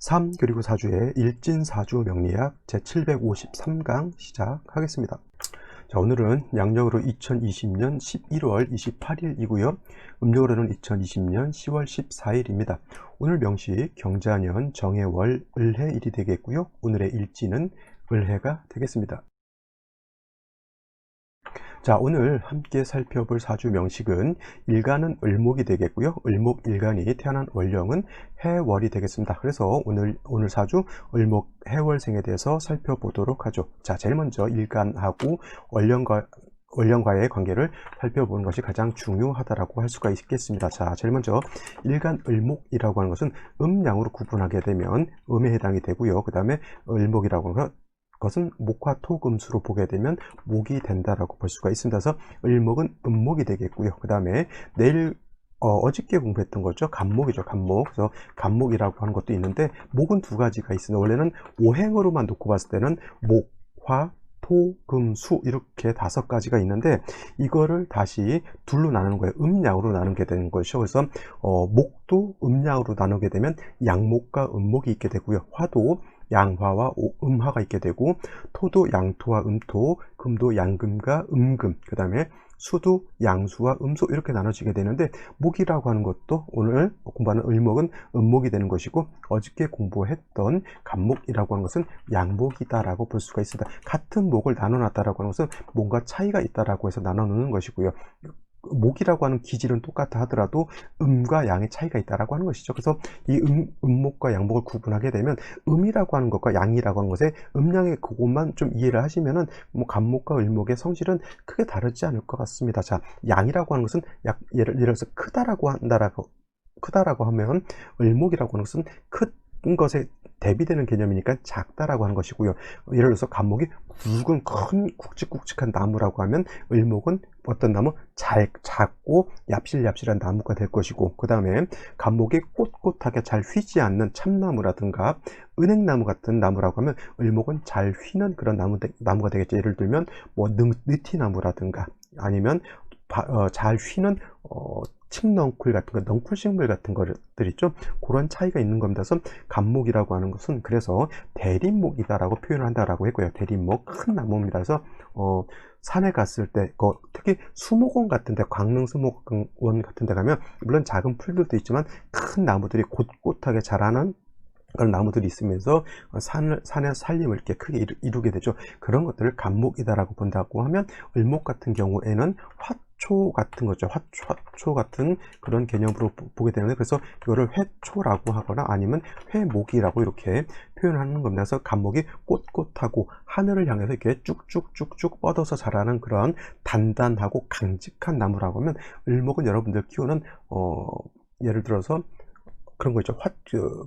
3 그리고 4주의 일진사주 명리학 제753강 시작하겠습니다. 자, 오늘은 양력으로 2020년 11월 28일이고요. 음력으로는 2020년 10월 14일입니다. 오늘 명시 경자년 정해월 을해일이 되겠고요. 오늘의 일진은 을해가 되겠습니다. 자, 오늘 함께 살펴볼 사주 명식은 일간은 을목이 되겠고요. 을목 일간이 태어난 월령은 해월이 되겠습니다. 그래서 오늘 사주 을목 해월생에 대해서 살펴보도록 하죠. 자, 제일 먼저 일간하고 월령과의 관계를 살펴보는 것이 가장 중요하다라고 할 수가 있겠습니다. 자, 제일 먼저 일간 을목이라고 하는 것은 음양으로 구분하게 되면 음에 해당이 되고요. 그 다음에 을목이라고 하는 것은 목화 토금수로 보게 되면 목이 된다라고 볼 수가 있습니다. 그래서 을목은 음목이 되겠고요. 그 다음에 내일 어저께 공부했던 거죠. 간목이죠. 간목. 그래서 간목이라고 하는 것도 있는데 목은 두 가지가 있습니다. 원래는 오행으로만 놓고 봤을 때는 목, 화, 토, 금, 수 이렇게 5가지가 있는데 이거를 다시 둘로 나누는 거예요. 음양으로 나누게 되는 것이죠. 그래서 목도 음양으로 나누게 되면 양목과 음목이 있게 되고요. 화도 양화와 음화가 있게 되고 토도 양토와 음토, 금도 양금과 음금, 그 다음에 수도 양수와 음수 이렇게 나눠지게 되는데 목이라고 하는 것도 오늘 공부하는 을목은 음목이 되는 것이고 어저께 공부했던 간목이라고 하는 것은 양목이다라고 볼 수가 있습니다. 같은 목을 나눠놨다라고 하는 것은 뭔가 차이가 있다라고 해서 나눠놓는 것이고요. 목이라고 하는 기질은 똑같아 하더라도 음과 양의 차이가 있다라고 하는 것이죠. 그래서 이 음목과 양목을 구분하게 되면 음이라고 하는 것과 양이라고 하는 것에 음양의 그것만 좀 이해를 하시면은 뭐 간목과 을목의 성질은 크게 다르지 않을 것 같습니다. 자, 양이라고 하는 것은 예를 들어서 크다라고 하면 을목이라고 하는 것은 큰 것에 대비되는 개념이니까 작다라고 하는 것이고요. 예를 들어서 간목이 굵은 큰 굵직굵직한 나무라고 하면 을목은 어떤 나무? 작고 얍실얍실한 나무가 될 것이고, 그 다음에 간목이 꼿꼿하게 잘 휘지 않는 참나무라든가 은행나무 같은 나무라고 하면 을목은 잘 휘는 그런 나무가 되겠죠. 예를 들면 뭐 느티나무라든가 아니면 잘 휘는 칡넝쿨 같은 거, 넝쿨식물 같은 것들 있죠. 그런 차이가 있는 겁니다. 그래서 간목이라고 하는 것은 그래서 대림목이다라고 표현을 한다라고 했고요. 대림목 큰 나무입니다. 그래서 산에 갔을 때 특히 수목원 같은 데, 광릉 수목원 같은 데 가면 물론 작은 풀들도 있지만 큰 나무들이 곧곧하게 자라는 그런 나무들이 있으면서 산의 살림을 이렇게 크게 이루게 되죠. 그런 것들을 간목이다라고 본다고 하면 을목 같은 경우에는 화초 같은 거죠. 화초 같은 그런 개념으로 보게 되는데, 그래서 이거를 회초라고 하거나 아니면 회목이라고 이렇게 표현하는 겁니다. 그래서 간목이 꼿꼿하고 하늘을 향해서 이렇게 쭉쭉쭉쭉 뻗어서 자라는 그런 단단하고 강직한 나무라고 하면, 을목은 여러분들 키우는 예를 들어서 그런 거 있죠.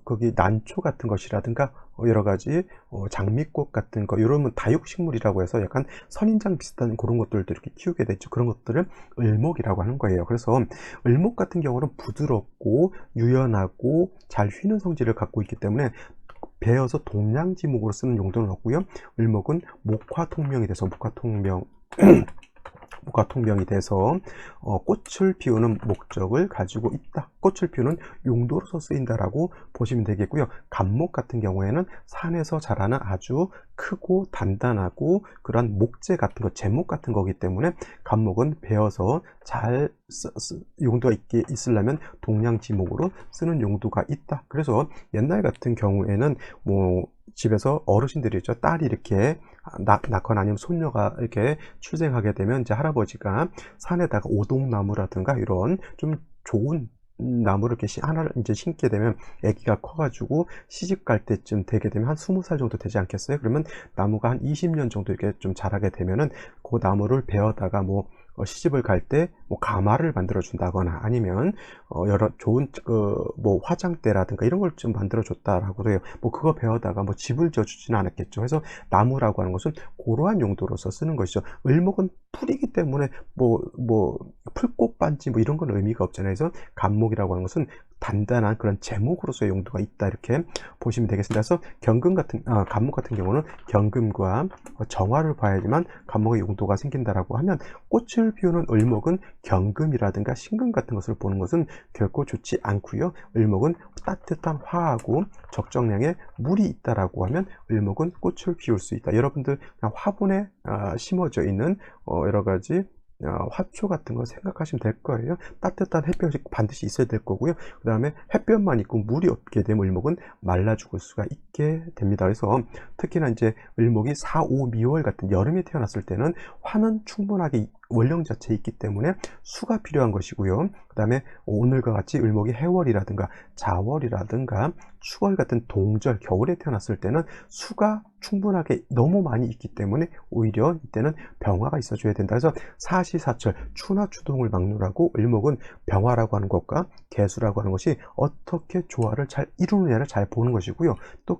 거기 난초 같은 것이라든가 여러 가지 장미꽃 같은 거, 이러면 다육식물이라고 해서 약간 선인장 비슷한 그런 것들도 이렇게 키우게 되죠. 그런 것들을 을목이라고 하는 거예요. 그래서 을목 같은 경우는 부드럽고 유연하고 잘 휘는 성질을 갖고 있기 때문에 베어서 동량지목으로 쓰는 용도는 없고요. 을목은 목화통명이 돼서 목화통명이 돼서 꽃을 피우는 목적을 가지고 있다. 꽃을 피우는 용도로서 쓰인다라고 보시면 되겠고요. 간목 같은 경우에는 산에서 자라는 아주 크고 단단하고 그런 목재 같은 거, 제목 같은 거기 때문에 간목은 베어서 잘 용도가 있으려면 동량지목으로 쓰는 용도가 있다. 그래서 옛날 같은 경우에는 뭐 집에서 어르신들이 있죠. 딸이 이렇게 낳거나 아니면 손녀가 이렇게 출생하게 되면 이제 할아버지가 산에다가 오동나무라든가 이런 좀 좋은 나무를 이렇게 하나를 이제 심게 되면 아기가 커가지고 시집 갈 때쯤 되게 되면 한 20살 정도 되지 않겠어요? 그러면 나무가 한 20년 정도 이렇게 좀 자라게 되면은 그 나무를 베어다가 뭐 시집을 갈 때 뭐 가마를 만들어 준다거나 아니면 여러 좋은 뭐 화장대라든가 이런 걸 좀 만들어 줬다라고 해요. 뭐 그거 배워다가 뭐 집을 지어주지는 않았겠죠. 그래서 나무라고 하는 것은 그러한 용도로서 쓰는 것이죠. 을목은 풀이기 때문에 뭐 풀꽃 반지 뭐 이런 건 의미가 없잖아요. 그래서 간목이라고 하는 것은 단단한 그런 제목으로서의 용도가 있다, 이렇게 보시면 되겠습니다. 그래서 경금 같은 간목 같은 경우는 경금과 정화를 봐야지만 간목의 용도가 생긴다라고 하면, 꽃을 피우는 을목은 경금이라든가 신금 같은 것을 보는 것은 결코 좋지 않고요. 을목은 따뜻한 화하고 적정량의 물이 있다라고 하면 을목은 꽃을 피울 수 있다. 여러분들 그냥 화분에 심어져 있는 여러 가지 화초 같은 거 생각하시면 될 거예요. 따뜻한 햇볕이 반드시 있어야 될 거고요. 그 다음에 햇볕만 있고 물이 없게 되면 을목은 말라 죽을 수가 있게 됩니다. 그래서 특히나 이제 을목이 4, 5, 미월 같은 여름에 태어났을 때는 화는 충분하게 원령 자체에 있기 때문에 수가 필요한 것이고요. 그 다음에 오늘과 같이 을목이 해월이라든가 자월이라든가 추월 같은 동절, 겨울에 태어났을 때는 수가 충분하게 너무 많이 있기 때문에 오히려 이때는 병화가 있어줘야 된다. 그래서 사시사철, 추나 추동을 막론하고 을목은 병화라고 하는 것과 개수라고 하는 것이 어떻게 조화를 잘 이루느냐를 잘 보는 것이고요. 또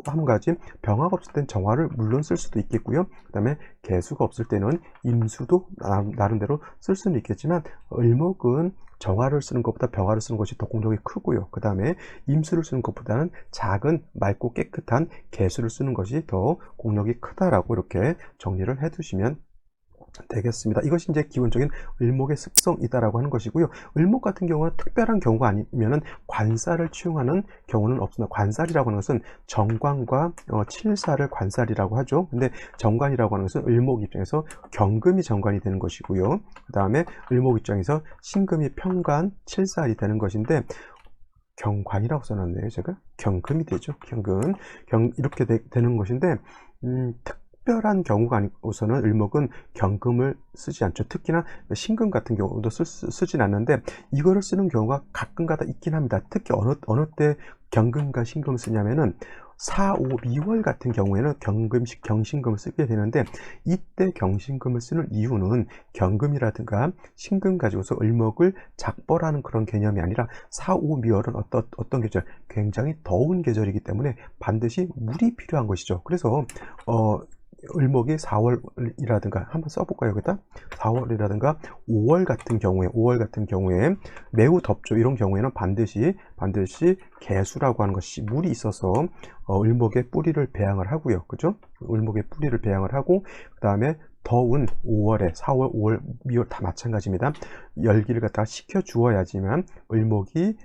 한 가지, 병화가 없을 땐 정화를 물론 쓸 수도 있겠고요. 그 다음에 개수가 없을 때는 임수도 나름대로 쓸 수는 있겠지만, 을목은 정화를 쓰는 것보다 병화를 쓰는 것이 더 공력이 크고요. 그 다음에 임수를 쓰는 것보다는 작은 맑고 깨끗한 개수를 쓰는 것이 더 공력이 크다라고 이렇게 정리를 해 두시면 되겠습니다. 이것이 이제 기본적인 을목의 습성이다라고 하는 것이고요. 을목 같은 경우는 특별한 경우가 아니면은 관살을 취용하는 경우는 없습니다. 관살이라고 하는 것은 정관과 칠사를 관살이라고 하죠. 근데 정관이라고 하는 것은 을목 입장에서 경금이 정관이 되는 것이고요. 그 다음에 을목 입장에서 신금이 평관, 칠살이 되는 것인데, 경관이라고 써놨네요. 제가 경금이 되죠. 경금, 이렇게 되는 것인데, 특별한 경우가 아니고서는 을목은 경금을 쓰지 않죠. 특히나 신금 같은 경우도 쓰진 않는데, 이거를 쓰는 경우가 가끔가다 있긴 합니다. 특히 어느 때 경금과 신금을 쓰냐면은 4, 5, 미월 같은 경우에는 경신금을 쓰게 되는데, 이때 경신금을 쓰는 이유는 경금이라든가 신금 가지고서 을목을 작벌하는 그런 개념이 아니라, 4, 5, 미월은 어떤 계절? 굉장히 더운 계절이기 때문에 반드시 물이 필요한 것이죠. 그래서 을목이 4월이라든가 한번 써볼까요? 여기다 4월이라든가 5월 같은 경우에 매우 덥죠. 이런 경우에는 반드시 개수라고 하는 것이 물이 있어서 을목의 뿌리를 배양을 하고요. 그죠? 을목의 뿌리를 배양을 하고, 그 다음에 더운 5월에 4월, 5월, 미월 다 마찬가지입니다. 열기를 갖다가 식혀 주어야지만 을목이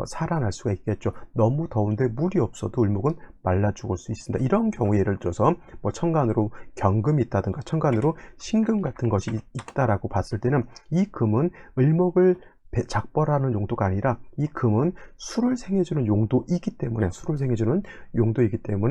살아날 수가 있겠죠. 너무 더운데 물이 없어도 을목은 말라 죽을 수 있습니다. 이런 경우 예를 들어서 뭐 천간으로 경금이 있다든가 천간으로 신금 같은 것이 있다라고 봤을 때는, 이 금은 을목을 작벌하는 용도가 아니라 이 금은 수를 생해주는 용도이기 때문에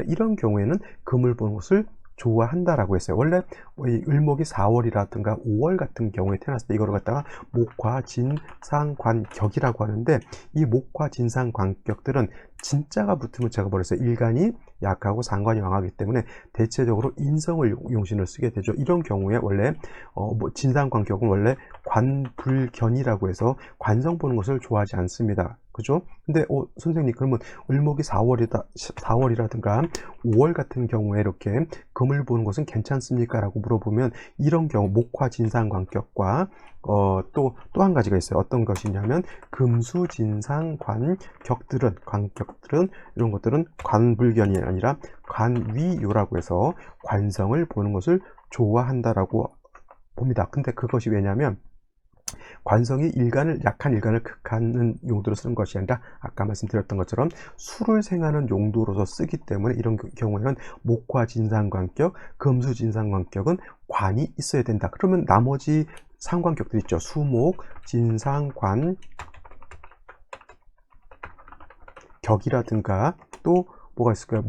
이런 경우에는 금을 보는 것을 좋아한다라고 했어요. 원래 이 을목이 4월이라든가 5월 같은 경우에 태어났을 때 이거를 갖다가 목화, 진, 상, 관, 격이라고 하는데, 이 목화, 진, 상, 관, 격들은 진짜가 붙으면 제가 버렸어요. 일간이 약하고 상관이 왕하기 때문에 대체적으로 인성을 용신을 쓰게 되죠. 이런 경우에 원래 진상관격은 원래 관불견이라고 해서 관성 보는 것을 좋아하지 않습니다. 그죠? 근데 선생님, 그러면 을목이 4월이라든가 5월 같은 경우에 이렇게 금을 보는 것은 괜찮습니까? 라고 물어보면, 이런 경우 목화 진상관격과 또 한 가지가 있어요. 어떤 것이냐면, 금수 진상 관격들은 이런 것들은 관불견이 아니라 관위요라고 해서 관성을 보는 것을 좋아한다라고 봅니다. 근데 그것이 왜냐면, 관성이 약한 일간을 극하는 용도로 쓰는 것이 아니라, 아까 말씀드렸던 것처럼 수를 생하는 용도로서 쓰기 때문에, 이런 경우에는 목화 진상관격, 금수 진상관격은 관이 있어야 된다. 그러면 나머지 상관격들 있죠. 수목, 진상관, 격이라든가 또 뭐가 있을까요?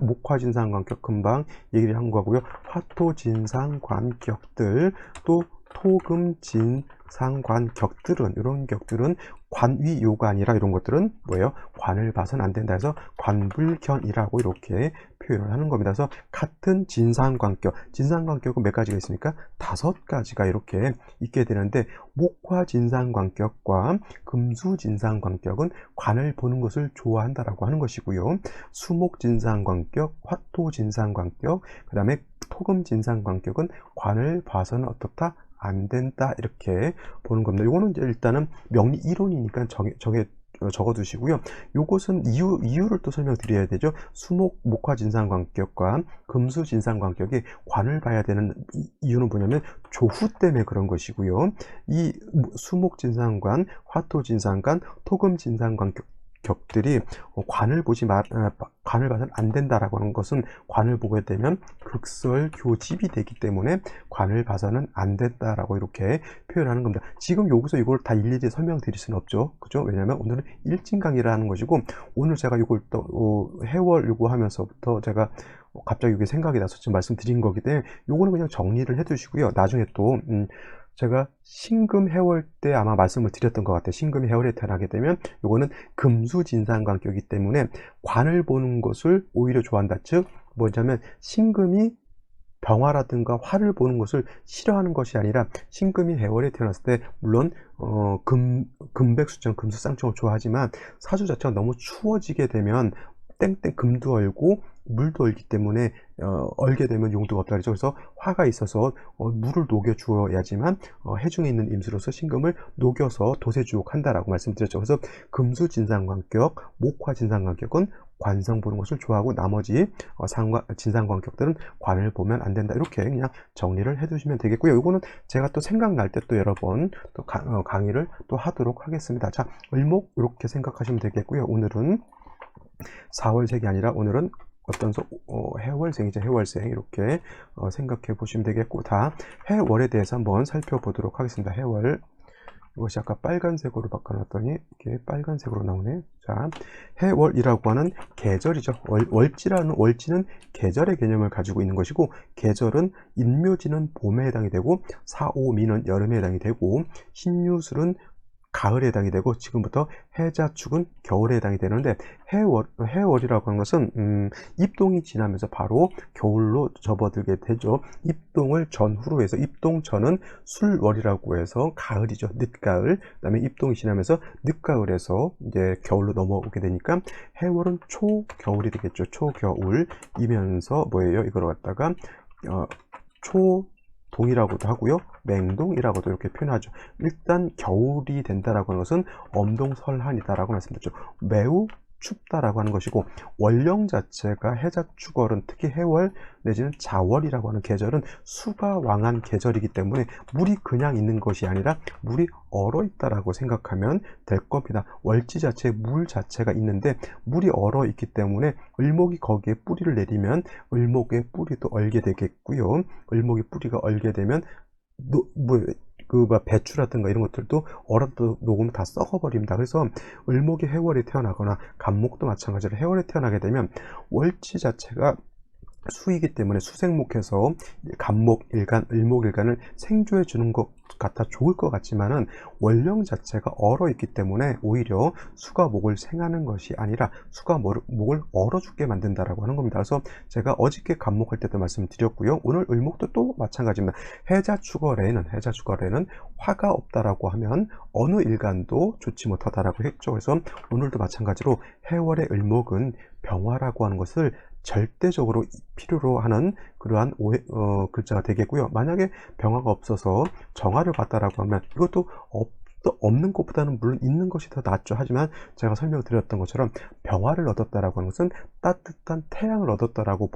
목화진상관격 금방 얘기를 한 거고요. 화토진상관격들, 또 토금진상관격들은, 이런 격들은 관위요가 아니라 이런 것들은 뭐예요? 관을 봐서는 안 된다 해서 관불견이라고 이렇게 표현을 하는 겁니다. 그래서 같은 진상관격은 몇 가지가 있습니까? 5가지가 이렇게 있게 되는데, 목화진상관격과 금수진상관격은 관을 보는 것을 좋아한다라고 하는 것이고요. 수목진상관격, 화토진상관격, 그 다음에 토금진상관격은 관을 봐서는 어떻다? 안 된다, 이렇게 보는 겁니다. 이거는 이제 일단은 명리 이론이니까 적어 두시고요. 요것은 이유를 또 설명드려야 되죠. 수목 목화 진상관격과 금수 진상관격이 관을 봐야 되는 이유는 뭐냐면 조후 때문에 그런 것이고요. 이 수목 진상관, 화토 진상관, 토금 진상관격 격들이 관을 관을 봐서는 안 된다라고 하는 것은 관을 보게 되면 극설교집이 되기 때문에 관을 봐서는 안 된다라고 이렇게 표현하는 겁니다. 지금 여기서 이걸 다 일일이 설명드릴 수는 없죠. 그죠? 왜냐하면 오늘은 일진강의라는 것이고, 오늘 제가 이걸 또 해월 요거 하면서부터 제가 갑자기 이게 생각이 나서 지금 말씀드린 거기 때문에 요거는 그냥 정리를 해 두시고요. 나중에 또 제가 신금 해월 때 아마 말씀을 드렸던 것 같아요. 신금이 해월에 태어나게 되면 요거는 금수진상관격이기 때문에 관을 보는 것을 오히려 좋아한다. 즉 뭐냐면 신금이 병화라든가 화를 보는 것을 싫어하는 것이 아니라, 신금이 해월에 태어났을 때 물론 금백수정 금수쌍청을 좋아하지만 사주 자체가 너무 추워지게 되면 땡땡 금도 얼고 물도 얼기 때문에 얼게 되면 용도가 없다 그러죠. 그래서 화가 있어서 물을 녹여 주어야지만 해중에 있는 임수로서 신금을 녹여서 도세주옥한다라고 말씀드렸죠. 그래서 금수 진상관격, 목화 진상관격은 관성 보는 것을 좋아하고, 나머지 진상관격들은 관을 보면 안 된다. 이렇게 그냥 정리를 해 두시면 되겠고요. 이거는 제가 또 생각날 때 또 여러 번 또 강의를 또 하도록 하겠습니다. 자, 을목 이렇게 생각하시면 되겠고요. 오늘은 4월생이 아니라 오늘은 어떤 해월생이죠. 해월생 이렇게 생각해 보시면 되겠고, 다 해월에 대해서 한번 살펴보도록 하겠습니다. 해월, 이것이 아까 빨간색으로 바꿔놨더니 이게 빨간색으로 나오네. 자, 해월이라고 하는 계절이죠. 월지는 계절의 개념을 가지고 있는 것이고, 계절은 인묘지는 봄에 해당이 되고, 사오미는 여름에 해당이 되고, 신유술은 가을에 해당이 되고, 지금부터 해자축은 겨울에 해당이 되는데, 해월이라고 하는 것은 입동이 지나면서 바로 겨울로 접어들게 되죠. 입동을 전후로 해서, 입동 전은 술월이라고 해서 가을이죠. 늦가을. 그다음에 입동이 지나면서 늦가을에서 이제 겨울로 넘어오게 되니까 해월은 초겨울이 되겠죠. 초겨울이면서 뭐예요? 이걸 갖다가 동이라고도 하고요, 맹동이라고도 이렇게 표현하죠. 일단 겨울이 된다라고 하는 것은 엄동설한이다라고 말씀드렸죠. 매우 춥다라고 하는 것이고, 월령 자체가 해자축월은 특히 해월 내지는 자월이라고 하는 계절은 수가 왕한 계절이기 때문에 물이 그냥 있는 것이 아니라 물이 얼어 있다라고 생각하면 될 겁니다. 월지 자체에 물 자체가 있는데 물이 얼어 있기 때문에 을목이 거기에 뿌리를 내리면 을목의 뿌리도 얼게 되겠고요. 을목의 뿌리가 얼게 되면 배추라든가 이런 것들도 얼어도 녹으면 다 썩어버립니다. 그래서 을목이 해월에 태어나거나 간목도 마찬가지로 해월에 태어나게 되면 월지 자체가 수이기 때문에 수생목해서 간목 일간, 을목 일간을 생조해 주는 것 같아 좋을 것 같지만은, 월령 자체가 얼어 있기 때문에 오히려 수가 목을 생하는 것이 아니라 수가 목을 얼어 죽게 만든다라고 하는 겁니다. 그래서 제가 어저께 간목할 때도 말씀드렸고요. 오늘 을목도 또 마찬가지입니다. 해자축월에는 화가 없다라고 하면 어느 일간도 좋지 못하다라고 했죠. 그래서 오늘도 마찬가지로 해월의 을목은 병화라고 하는 것을 절대적으로 필요로 하는 그러한 글자가 되겠고요. 만약에 병화가 없어서 정화를 봤다라고 하면 이것도 없는 것보다는 물론 있는 것이 더 낫죠. 하지만 제가 설명드렸던 것처럼 병화를 얻었다라고 하는 것은 따뜻한 태양을 얻었다라고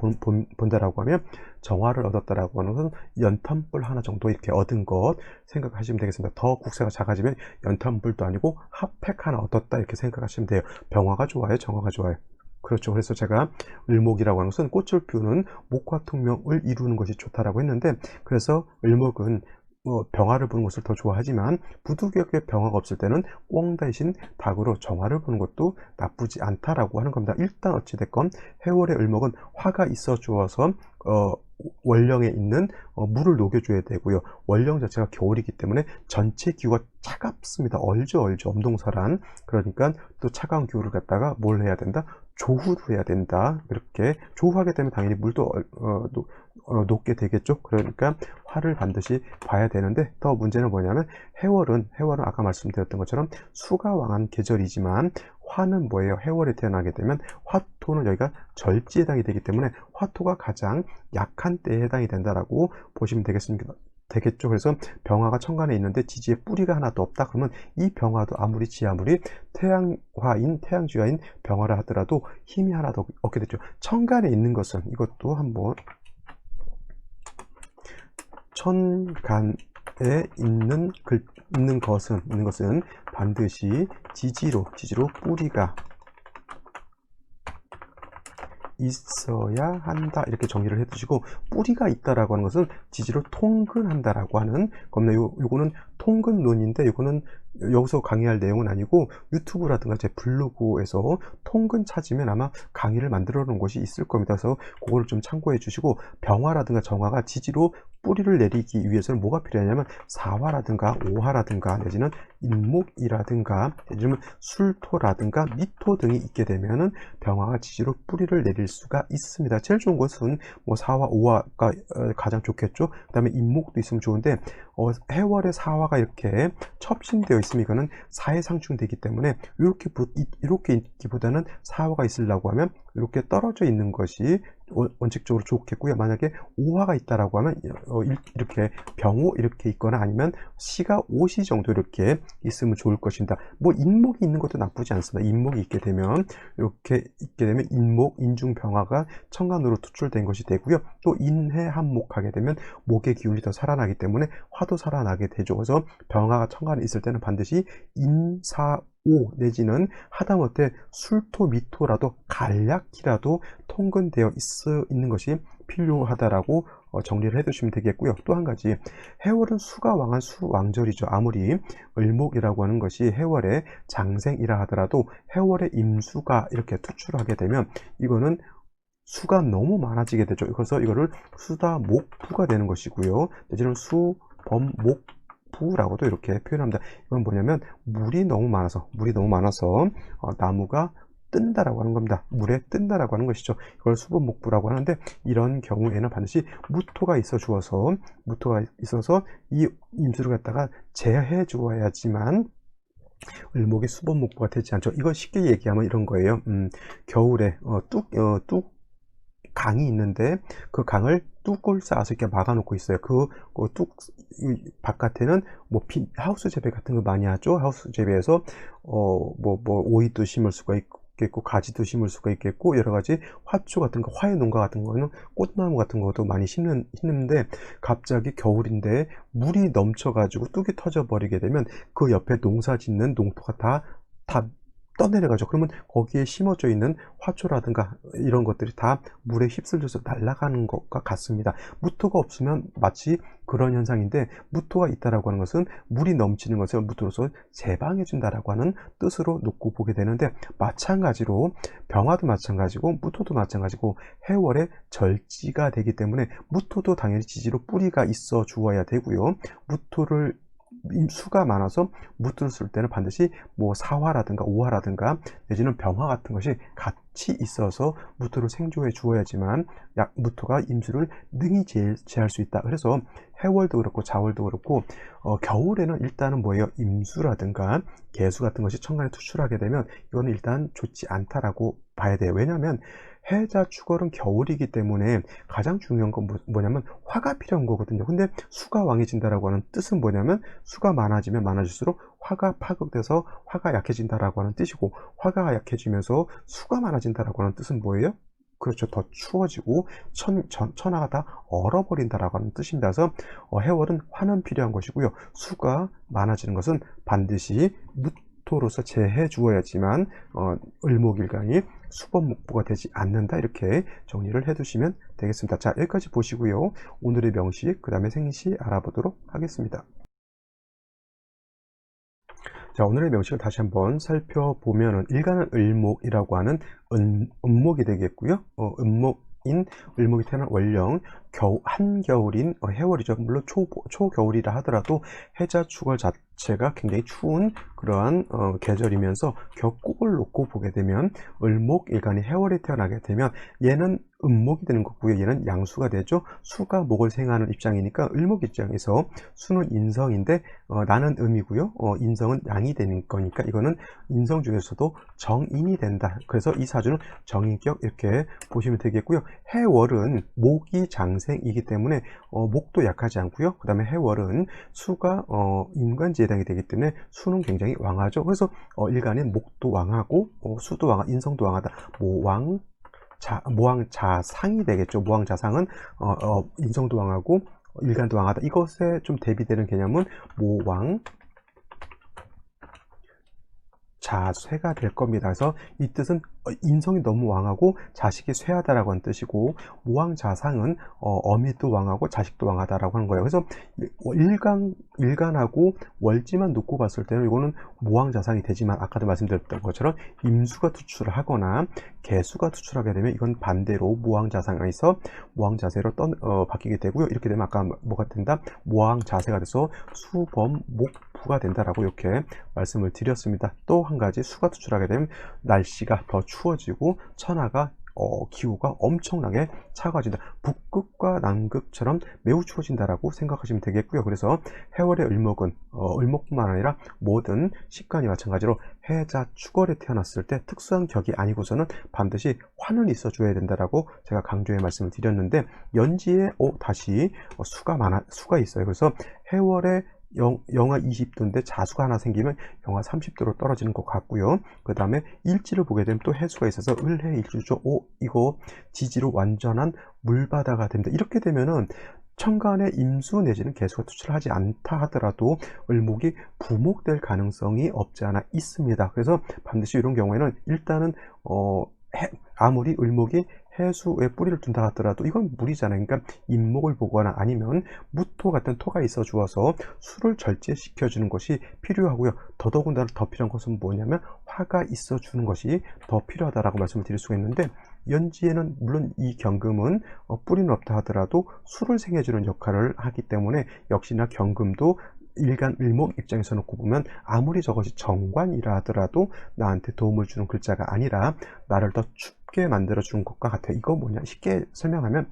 본다라고 하면, 정화를 얻었다라고 하는 것은 연탄불 하나 정도 이렇게 얻은 것 생각하시면 되겠습니다. 더 국세가 작아지면 연탄불도 아니고 핫팩 하나 얻었다 이렇게 생각하시면 돼요. 병화가 좋아요, 정화가 좋아요? 그렇죠. 그래서 제가 을목이라고 하는 것은 꽃을 피우는 목화통명을 이루는 것이 좋다라고 했는데, 그래서 을목은 병화를 보는 것을 더 좋아하지만 부득이하게 병화가 없을 때는 꿩 대신 닭으로 정화를 보는 것도 나쁘지 않다라고 하는 겁니다. 일단 어찌됐건 해월의 을목은 화가 있어 주어서 월령에 있는 물을 녹여줘야 되고요. 월령 자체가 겨울이기 때문에 전체 기후가 차갑습니다. 얼죠. 엄동설한. 그러니까 또 차가운 기후를 갖다가 뭘 해야 된다? 조후를 해야 된다. 이렇게 조후하게 되면 당연히 물도 녹게 되겠죠. 그러니까 화를 반드시 봐야 되는데, 더 문제는 뭐냐면 해월은 아까 말씀드렸던 것처럼 수가 왕한 계절이지만 화는 뭐예요? 해월에 태어나게 되면 화토는 여기가 절지에 해당이 되기 때문에 화토가 가장 약한 때에 해당이 된다라고 보시면 되겠습니다. 되겠죠. 그래서 병화가 천간에 있는데 지지에 뿌리가 하나도 없다. 그러면 이 병화도 아무리 태양화인 태양지화인 병화라 하더라도 힘이 하나도 없게 되죠. 천간에 있는 것은, 이것도 한번, 천간에 있는 것은 반드시 지지로 뿌리가 있어야 한다, 이렇게 정리를 해두시고, 뿌리가 있다라고 하는 것은 지지로 통근한다라고 하는 겁니다. 요거는 통근론인데, 요거는 여기서 강의할 내용은 아니고 유튜브라든가 제 블로그에서 통근 찾으면 아마 강의를 만들어 놓은 곳이 있을 겁니다. 그래서 그거를 좀 참고해 주시고, 병화라든가 정화가 지지로 뿌리를 내리기 위해서는 뭐가 필요하냐면 사화라든가 오화라든가 내지는 인목이라든가 내지는 술토라든가 미토 등이 있게 되면은 병화가 지지로 뿌리를 내릴 수가 있습니다. 제일 좋은 것은 뭐 사화, 오화가 가장 좋겠죠. 그 다음에 인목도 있으면 좋은데, 해월에 사화가 이렇게 첩신되어 있으면 이거는 사해상충되기 때문에 이렇게 있기보다는 사화가 있으려고 하면 이렇게 떨어져 있는 것이 원칙적으로 좋겠고요. 만약에 오화가 있다라고 하면 이렇게 병호 이렇게 있거나 아니면 시가 오시 정도 이렇게 있으면 좋을 것입니다. 뭐 인목이 있는 것도 나쁘지 않습니다. 인목이 있게 되면 인중병화가 천간으로 투출된 것이 되고요. 또 인해한목하게 되면 목의 기운이 더 살아나기 때문에 화도 살아나게 되죠. 그래서 병화가 천간에 있을 때는 반드시 인사오 내지는 하다못해 술토 미토라도 간략히라도 통근되어 있는 것이 필요하다라고 정리를 해두시면 되겠고요. 또 한 가지, 해월은 수가 왕한 수왕절이죠. 아무리 을목이라고 하는 것이 해월의 장생이라 하더라도 해월의 임수가 이렇게 투출하게 되면 이거는 수가 너무 많아지게 되죠. 그래서 이거를 수다목부가 되는 것이고요. 내지는 수범목부라고도 이렇게 표현합니다. 이건 뭐냐면 물이 너무 많아서 나무가 뜬다라고 하는 겁니다. 물에 뜬다라고 하는 것이죠. 이걸 수범목부라고 하는데, 이런 경우에는 반드시 무토가 있어서 이 임수를 갖다가 제해 주어야지만 을목이 수범목부가 되지 않죠. 이거 쉽게 얘기하면 이런 거예요. 겨울에 강이 있는데 그 강을 뚝을 쌓아서 이렇게 막아놓고 있어요. 뚝 바깥에는 뭐 하우스 재배 같은 거 많이 하죠. 하우스 재배에서 오이도 심을 수가 있겠고 가지도 심을 수가 있겠고 여러 가지 화초 같은 거, 화훼 농가 같은 거는 꽃나무 같은 것도 많이 심는데, 갑자기 겨울인데 물이 넘쳐가지고 뚝이 터져 버리게 되면 그 옆에 농사 짓는 농토가 다 떠내려가죠. 그러면 거기에 심어져 있는 화초라든가 이런 것들이 다 물에 휩쓸려서 날아가는 것과 같습니다. 무토가 없으면 마치 그런 현상인데, 무토가 있다라고 하는 것은 물이 넘치는 것을 무토로서 제방해 준다라고 하는 뜻으로 놓고 보게 되는데, 마찬가지로 병화도 마찬가지고 무토도 마찬가지고 해월에 절지가 되기 때문에 무토도 당연히 지지로 뿌리가 있어 주어야 되고요. 무토를 수가 많아서 무토를 쓸 때는 반드시 뭐 사화라든가 오화라든가 내지는 병화 같은 것이 같이 있어서 무토를 생조해 주어야지만 무토가 임수를 능히 제할 수 있다. 그래서 해월도 그렇고 자월도 그렇고 겨울에는 일단은 뭐예요? 임수라든가 개수 같은 것이 천간에 투출하게 되면 이거는 일단 좋지 않다라고 봐야 돼요. 왜냐하면 해자 축월은 겨울이기 때문에 가장 중요한 건 뭐냐면 화가 필요한 거거든요. 근데 수가 왕해진다라고 하는 뜻은 뭐냐면 수가 많아지면 많아질수록 화가 파극돼서 화가 약해진다라고 하는 뜻이고, 화가 약해지면서 수가 많아진다라고 하는 뜻은 뭐예요? 그렇죠. 더 추워지고 천하가 다 얼어버린다라고 하는 뜻입니다. 그래서 해월은 화는 필요한 것이고요. 수가 많아지는 것은 반드시 무토로서 제해 주어야지만 을목일간이 수범목부가 되지 않는다, 이렇게 정리를 해 두시면 되겠습니다. 자, 여기까지 보시고요. 오늘의 명식, 그 다음에 생시 알아보도록 하겠습니다. 자, 오늘의 명식을 다시 한번 살펴보면은, 일간은 을목이라고 하는 음목이 되겠고요. 을목이 태어난 월령, 한겨울인 해월이죠. 물론 초겨울이라 하더라도 해자 축월 자체가 굉장히 추운 그러한 계절이면서 격국을 놓고 보게 되면 을목일간이 해월에 태어나게 되면 얘는 음목이 되는 거고요. 얘는 양수가 되죠. 수가 목을 생하는 입장이니까 을목 입장에서 수는 인성인데 나는 음이고요. 인성은 양이 되는 거니까 이거는 인성 중에서도 정인이 된다. 그래서 이 사주는 정인격 이렇게 보시면 되겠고요. 해월은 목이 장생이기 때문에 목도 약하지 않고요. 그 다음에 해월은 수가 인간지에 해당이 되기 때문에 수는 굉장히 왕하죠. 그래서 일간인 목도 왕하고 수도 왕하, 인성도 왕하다. 모왕자상이 되겠죠. 모왕자상은 인성도 왕하고 일간도 왕하다. 이것에 좀 대비되는 개념은 모왕 자쇠가 될 겁니다. 그래서 이 뜻은 인성이 너무 왕하고 자식이 쇠하다라고 하는 뜻이고, 모왕자상은 어미도 왕하고 자식도 왕하다라고 하는 거예요. 그래서 일간하고 월지만 놓고 봤을 때는 이거는 모왕자상이 되지만, 아까도 말씀드렸던 것처럼 임수가 투출을 하거나 개수가 투출하게 되면 이건 반대로 모왕자상에서 모왕자세로 바뀌게 되고요. 이렇게 되면 아까 뭐가 된다? 모왕자세가 돼서 수범목부가 된다라고 이렇게 말씀을 드렸습니다. 또 한 가지, 수가 투출하게 되면 날씨가 더 추워지고 천하가 기후가 엄청나게 차가워진다. 북극과 남극처럼 매우 추워진다라고 생각하시면 되겠고요. 그래서 해월의 을목은 을목뿐만 아니라 모든 식간이 마찬가지로 해자 축월에 태어났을 때 특수한 격이 아니고서는 반드시 화는 있어줘야 된다라고 제가 강조해 말씀을 드렸는데, 연지에 다시 수가 있어요. 그래서 해월에 영하 20도인데 자수가 하나 생기면 영하 30도로 떨어지는 것 같고요. 그 다음에 일지를 보게 되면 또 해수가 있어서 을해일주죠. 이거 지지로 완전한 물바다가 됩니다. 이렇게 되면은 천간에 임수 내지는 개수가 투출하지 않다 하더라도 을목이 부목될 가능성이 없지 않아 있습니다. 그래서 반드시 이런 경우에는 일단은 아무리 을목이 해수에 뿌리를 둔다 하더라도 이건 무리잖아요. 그러니까 임목을 보거나 아니면 무토 같은 토가 있어 주어서 수를 절제시켜 주는 것이 필요하고요. 더더군다나 더 필요한 것은 뭐냐면 화가 있어 주는 것이 더 필요하다라고 말씀을 드릴 수가 있는데, 연지에는 물론 이 경금은 뿌리는 없다 하더라도 수를 생해 주는 역할을 하기 때문에 역시나 경금도 일간 을목 입장에서 놓고 보면 아무리 저것이 정관이라 하더라도 나한테 도움을 주는 글자가 아니라 나를 더 춥게 만들어 주는 것과 같아요. 이거 뭐냐, 쉽게 설명하면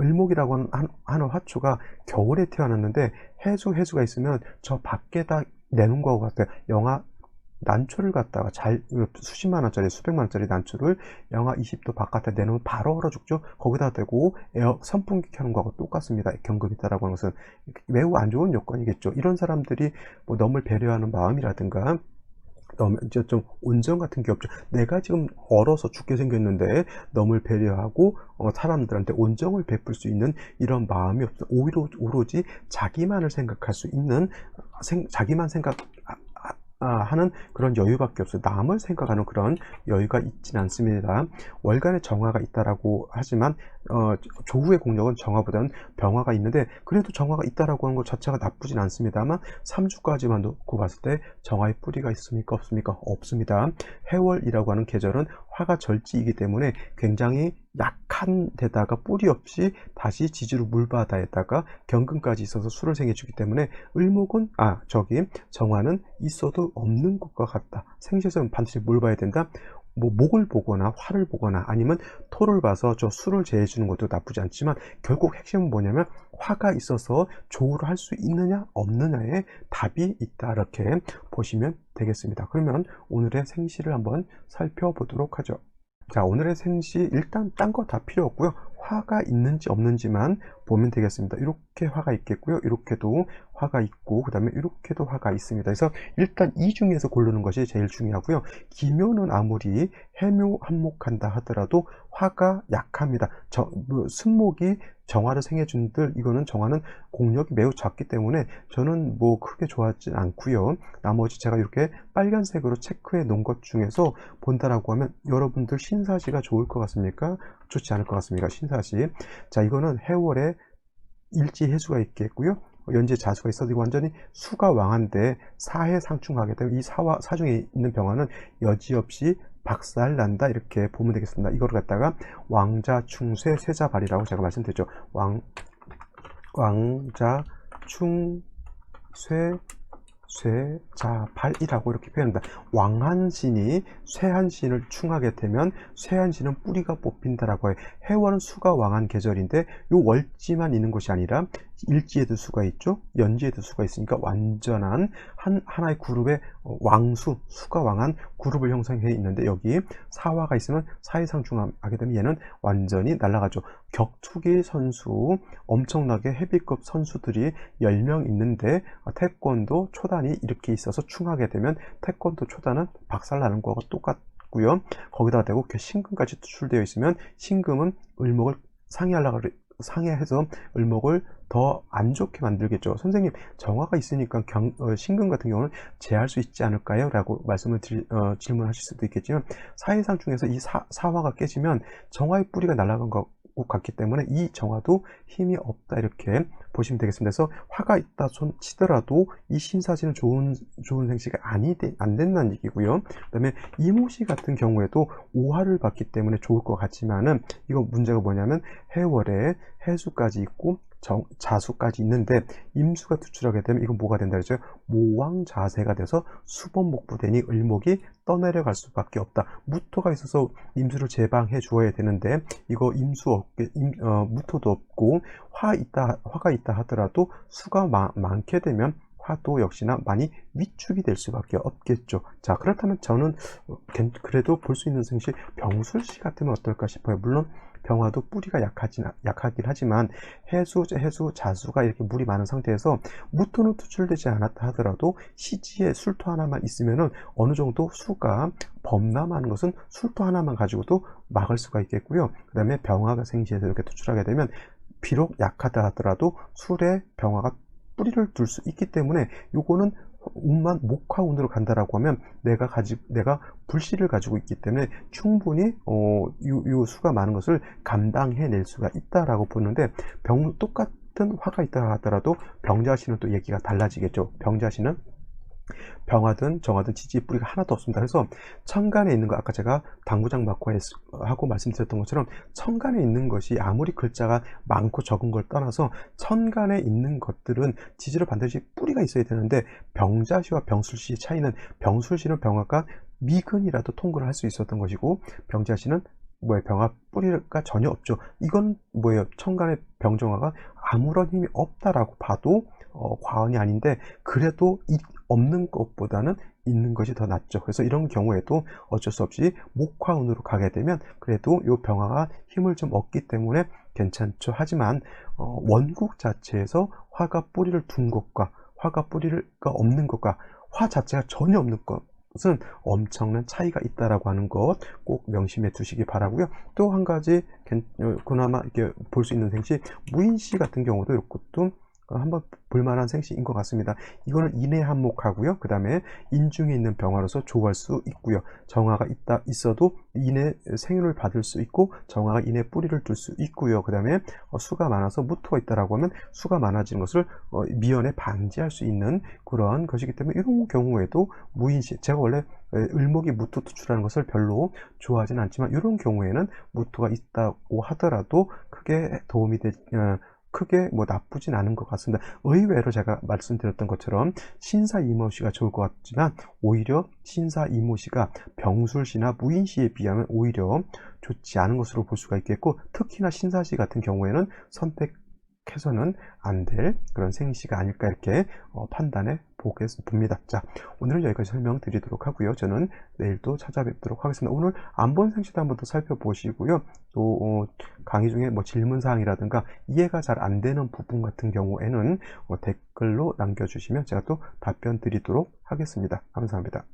을목이라고 하는 화초가 겨울에 태어났는데 해수가 있으면 저 밖에다 내놓은 것 같아요. 난초를 갖다가 수십만 원짜리 수백만 원짜리 난초를 영하 20도 바깥에 내놓으면 바로 얼어 죽죠. 거기다 대고 선풍기 켜는 거하고 똑같습니다. 경금이 있다라고 하는 것은 매우 안 좋은 요건이겠죠. 이런 사람들이 뭐 너무 배려하는 마음이라든가 이제 좀 온정 같은 게 없죠. 내가 지금 얼어서 죽게 생겼는데 너무 배려하고 사람들한테 온정을 베풀 수 있는 이런 마음이 없어. 오로지 자기만을 생각할 수 있는, 자기만 하는 그런 여유밖에 없어요. 남을 생각하는 그런 여유가 있지는 않습니다. 월간에 정화가 있다라고 하지만 조후의 공력은 정화보다는 병화가 있는데, 그래도 정화가 있다라고 하는 것 자체가 나쁘진 않습니다만 3주까지만 놓고 봤을 때 정화의 뿌리가 있습니까? 없습니까? 없습니다. 해월이라고 하는 계절은 화가 절지이기 때문에 굉장히 약한 데다가 뿌리 없이 다시 지지로 물바다에다가 경금까지 있어서 수를 생해주기 때문에 을목은 정화는 있어도 없는 것과 같다. 생시에서는 반드시 뭘 봐야 된다? 뭐 목을 보거나 화를 보거나 아니면 토를 봐서 저 수를 제해주는 것도 나쁘지 않지만, 결국 핵심은 뭐냐면 화가 있어서 조우를 할 수 있느냐 없느냐에 답이 있다, 이렇게 보시면 되겠습니다. 그러면 오늘의 생시를 한번 살펴보도록 하죠. 자, 오늘의 생시 일단 딴 거 다 필요 없고요. 화가 있는지 없는지만 보면 되겠습니다. 이렇게 화가 있겠고요. 이렇게도 화가 있고, 그 다음에 이렇게도 화가 있습니다. 그래서 일단 이 중에서 고르는 것이 제일 중요하고요. 기묘는 아무리 해묘 한목한다 하더라도 화가 약합니다. 순목이 정화를 생해준들, 이거는 정화는 공력이 매우 작기 때문에 저는 뭐 크게 좋아하지 않고요. 나머지 제가 이렇게 빨간색으로 체크해 놓은 것 중에서 본다라고 하면 여러분들 신사시가 좋을 것 같습니까? 좋지 않을 것 같습니까? 신사시. 자, 이거는 해월에 일지 해수가 있겠고요. 연지에 자수가 있어도 이거 완전히 수가 왕한데 사해 상충하게 되면 이 사중에 있는 병화는 여지없이 박살난다, 이렇게 보면 되겠습니다. 이거를 갖다가 왕자 충쇠 쇠자발이라고 제가 말씀드렸죠. 왕자 충쇠 쇠자발이라고 이렇게 표현합니다. 왕한신이 쇠한신을 충하게 되면 쇠한신은 뿌리가 뽑힌다라고 해요. 해월은 수가 왕한 계절인데 요 월지만 있는 것이 아니라 일지에도 수가 있죠. 연지에도 수가 있으니까 완전한 하나의 그룹의 왕수, 수가 왕한 그룹을 형성해 있는데 여기 사화가 있으면 사회상충하게 되면 얘는 완전히 날아가죠. 격투기 선수 엄청나게 헤비급 선수들이 10명 있는데 태권도 초단이 이렇게 있어서 충하게 되면 태권도 초단은 박살나는 거하고 똑같고요. 거기다가 대고 신금까지 투출되어 있으면 신금은 을목을 상해해서 을목을 더 안 좋게 만들겠죠. 선생님, 정화가 있으니까 신금 같은 경우는 제할 수 있지 않을까요? 라고 말씀을 질문하실 수도 있겠지만 사해상 중에서 이 사화가 깨지면 정화의 뿌리가 날아간 것 같기 때문에 이 정화도 힘이 없다 이렇게 보시면 되겠습니다. 그래서 화가 있다 손 치더라도 이 신사지는 좋은 생시가 안 된다는 얘기고요. 그다음에 이모시 같은 경우에도 오화를 받기 때문에 좋을 것 같지만은 이거 문제가 뭐냐면 해월에 해수까지 있고 자수까지 있는데 임수가 투출하게 되면 이건 뭐가 된다 그랬죠? 모왕자세가 돼서 수범목부되니 을목이 떠내려갈 수밖에 없다. 무토가 있어서 임수를 제방해 주어야 되는데 이거 임수 없게 무토도 없고 화가 있다 하더라도 수가 많게 되면 화도 역시나 많이 위축이 될 수밖에 없겠죠. 자, 그렇다면 저는 그래도 볼 수 있는 생시 병술시 같으면 어떨까 싶어요. 물론 병화도 뿌리가 약하긴 하지만 해수, 자수가 이렇게 물이 많은 상태에서 무토는 투출되지 않았다 하더라도 시지에 술토 하나만 있으면은 어느 정도 수가 범람하는 것은 술토 하나만 가지고도 막을 수가 있겠고요. 그 다음에 병화가 생시해서 이렇게 투출하게 되면 비록 약하다 하더라도 술에 병화가 뿌리를 둘 수 있기 때문에 요거는 운만 목화운으로 간다라고 하면 내가 불씨를 가지고 있기 때문에 충분히 요 수가 많은 것을 감당해낼 수가 있다라고 보는데 똑같은 화가 있다 하더라도 병자신은 또 얘기가 달라지겠죠. 병자신은 병화든 정화든 지지의 뿌리가 하나도 없습니다. 그래서 천간에 있는 거 아까 제가 당구장 하고 말씀드렸던 것처럼 천간에 있는 것이 아무리 글자가 많고 적은 걸 떠나서 천간에 있는 것들은 지지로 반드시 뿌리가 있어야 되는데 병자시와 병술시의 차이는 병술시는 병화가 미근이라도 통근을 할 수 있었던 것이고 병자시는 병화 뿌리가 전혀 없죠. 이건 천간의 병정화가 아무런 힘이 없다라고 봐도 과언이 아닌데 그래도 없는 것보다는 있는 것이 더 낫죠. 그래서 이런 경우에도 어쩔 수 없이 목화운으로 가게 되면 그래도 이 병화가 힘을 좀 얻기 때문에 괜찮죠. 하지만 원국 자체에서 화가 뿌리를 둔 것과 화가 뿌리가 없는 것과 화 자체가 전혀 없는 것은 엄청난 차이가 있다라고 하는 것 꼭 명심해 두시기 바라고요. 또 한 가지 그나마 이렇게 볼 수 있는 생시 무인시 같은 경우도 이것도 한번 볼만한 생시인 것 같습니다. 이거는 인해 한목하고요. 그 다음에 인중에 있는 병화로서 좋아할 수 있고요. 정화가 있어도 인해 생유를 받을 수 있고 정화가 인해 뿌리를 둘 수 있고요. 그 다음에 수가 많아서 무토가 있다라고 하면 수가 많아지는 것을 미연에 방지할 수 있는 그런 것이기 때문에 이런 경우에도 무인시 제가 원래 을목이 무토 투출하는 것을 별로 좋아하진 않지만 이런 경우에는 무토가 있다고 하더라도 크게 도움이 크게 나쁘진 않은 것 같습니다. 의외로 제가 말씀드렸던 것처럼 신사 이모시가 좋을 것 같지만 오히려 신사 이모시가 병술시나 무인시에 비하면 오히려 좋지 않은 것으로 볼 수가 있겠고 특히나 신사시 같은 경우에는 선택해서는 안 될 그런 생시가 아닐까 이렇게 판단해 봅니다. 자, 오늘은 여기까지 설명드리도록 하고요. 저는 내일 또 찾아뵙도록 하겠습니다. 오늘 안 본 생시도 한번 더 살펴보시고요. 또 강의 중에 질문사항이라든가 이해가 잘 안 되는 부분 같은 경우에는 댓글로 남겨주시면 제가 또 답변 드리도록 하겠습니다. 감사합니다.